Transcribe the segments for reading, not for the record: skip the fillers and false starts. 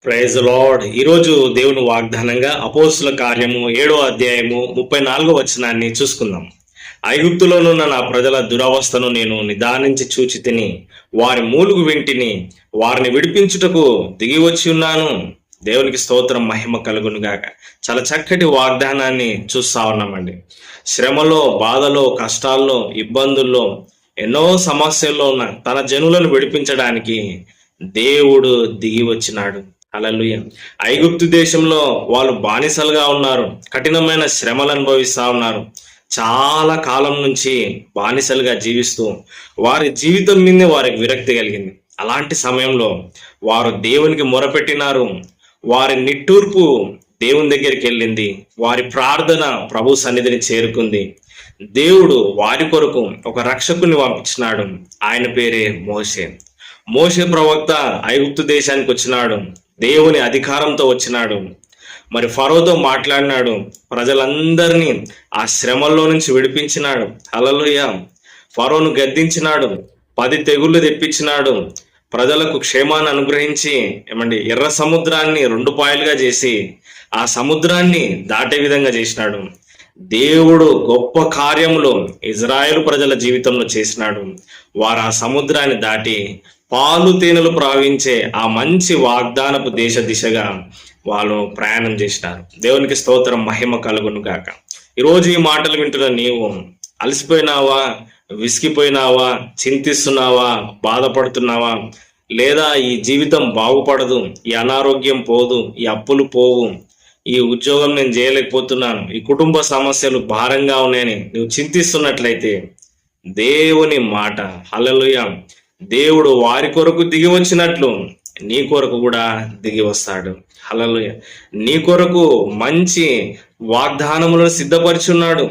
Praise lord. ఈరోజు దేవుని వాగ్దానంగా అపోస్తుల కార్యము 7వ అధ్యాయము 34వ వచనాన్ని చూసుకుందాం. ఐగుప్తులోనున్న నా ప్రజల దురవస్థను నేను నిదానించి చూచి తిని వారి మూలుగు వింటిని, వారిని విడిపించుటకు దిగి వచ్చి ఉన్నాను. దేవునికి స్తోత్రం, మహిమ కలుగును గాక. చాలా చక్కటి వాగ్దానాన్ని చూస్తా ఉన్నామండి. శ్రమలో, బాధలో, కష్టాల్లో, ఇబ్బందుల్లో, ఎన్నో సమస్యల్లో ఉన్న తన జనులను విడిపించడానికి దేవుడు దిగి వచ్చినాడు. హల్లెలూయా. ఐగుప్తు దేశంలో వాళ్ళు బానిసలుగా ఉన్నారు, కఠినమైన శ్రమలు అనుభవిస్తా ఉన్నారు. చాలా కాలం నుంచి బానిసలుగా జీవిస్తూ వారి జీవితం మీదే వారికి విరక్తి కలిగింది. అలాంటి సమయంలో వారు దేవునికి మొరపెట్టినారు. వారి నిట్టూర్పు దేవుని దగ్గరికి వెళ్ళింది. వారి ప్రార్థన ప్రభు సన్నిధిని చేరుకుంది. దేవుడు వారి కొరకు ఒక రక్షకుని పంపించినాడు. ఆయన పేరే మోషే. మోషే ప్రవక్త ఐగుప్తు దేశానికి వచ్చినాడు. దేవుని అధికారంతో వచ్చినాడు. మరి ఫరోతో మాట్లాడినాడు. ప్రజలందరినీ ఆ శ్రమల్లో నుంచి విడిపించినాడు. హల్లెలూయా. ఫరోను గద్దించినాడు. 10 తెగుళ్ళు తెప్పించినాడు. ప్రజలకు క్షేమాన్ని అనుగ్రహించి ఎర్ర సముద్రాన్ని 2 పాయలుగా చేసి ఆ సముద్రాన్ని దాటే విధంగా చేసినాడు. దేవుడు గొప్ప కార్యములు ఇజ్రాయేలు ప్రజల జీవితంలో చేసినాడు. వారు ఆ సముద్రాన్ని దాటి పాలు తేనెలు ప్రవహించే ఆ మంచి వాగ్దానపు దేశ దిశగా వాళ్ళు ప్రయాణం చేసినారు. దేవునికి స్తోత్రం, మహిమ కలుగును గాక. ఈరోజు ఈ మాటలు వింటున్న నీవు అలసిపోయినావా, విసిగిపోయినావా, చింతిస్తున్నావా, బాధపడుతున్నావా, లేదా ఈ జీవితం బాగుపడదు, ఈ అనారోగ్యం పోదు, ఈ అప్పులు పోవు, ఈ ఉద్యోగం నేను చేయలేకపోతున్నాను, ఈ కుటుంబ సమస్యలు భారంగా ఉన్నాయని నువ్వు చింతిస్తున్నట్లయితే దేవుని మాట, హల్లెలూయా, దేవుడు వారి కొరకు దిగి వచ్చినట్లు నీ కొరకు కూడా దిగి వస్తాడు. హల్లెలూయా. నీ కొరకు మంచి వాగ్దానములను సిద్ధపరిచున్నాడు.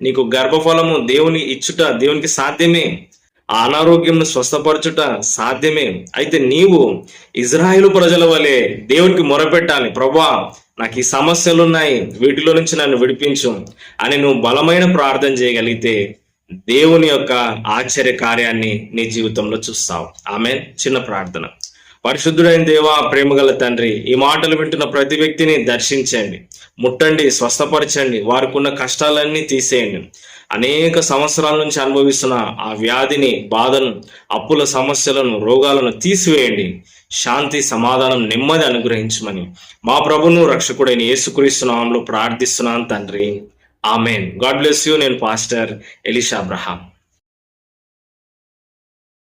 నీకు గర్భఫలము దేవుని ఇచ్చుట దేవునికి సాధ్యమే. ఆ అనారోగ్యంను స్వస్థపరచుట సాధ్యమే. అయితే నీవు ఇజ్రాయేలు ప్రజల వలె దేవునికి మొరపెట్టాలి. ప్రభువా, నాకు ఈ సమస్యలు ఉన్నాయి, వీటిలో నుంచి నన్ను విడిపించు అని నువ్వు బలమైన ప్రార్థన చేయగలిగితే దేవుని యొక్క ఆశ్చర్య కార్యాన్ని నీ జీవితంలో చూస్తావు. ఆమేన్. చిన్న ప్రార్థన. పరిశుద్ధుడైన దేవా, ప్రేమగల తండ్రి, ఈ మాటలు వింటున్న ప్రతి వ్యక్తిని దర్శించండి, ముట్టండి, స్వస్థపరచండి, వారికి ఉన్న కష్టాలన్నీ తీసేయండి. అనేక సంవత్సరాల నుంచి అనుభవిస్తున్న ఆ వ్యాధిని, బాధను, అప్పుల సమస్యలను, రోగాలను తీసివేయండి. శాంతి, సమాధానం, నెమ్మది అనుగ్రహించమని మా ప్రభును రక్షకుడైన యేసుక్రీస్తు నామములో ప్రార్థిస్తున్నాను తండ్రి. ఆమెన్. God bless you. నేను పాస్టర్ ఎలీషా అబ్రహాం.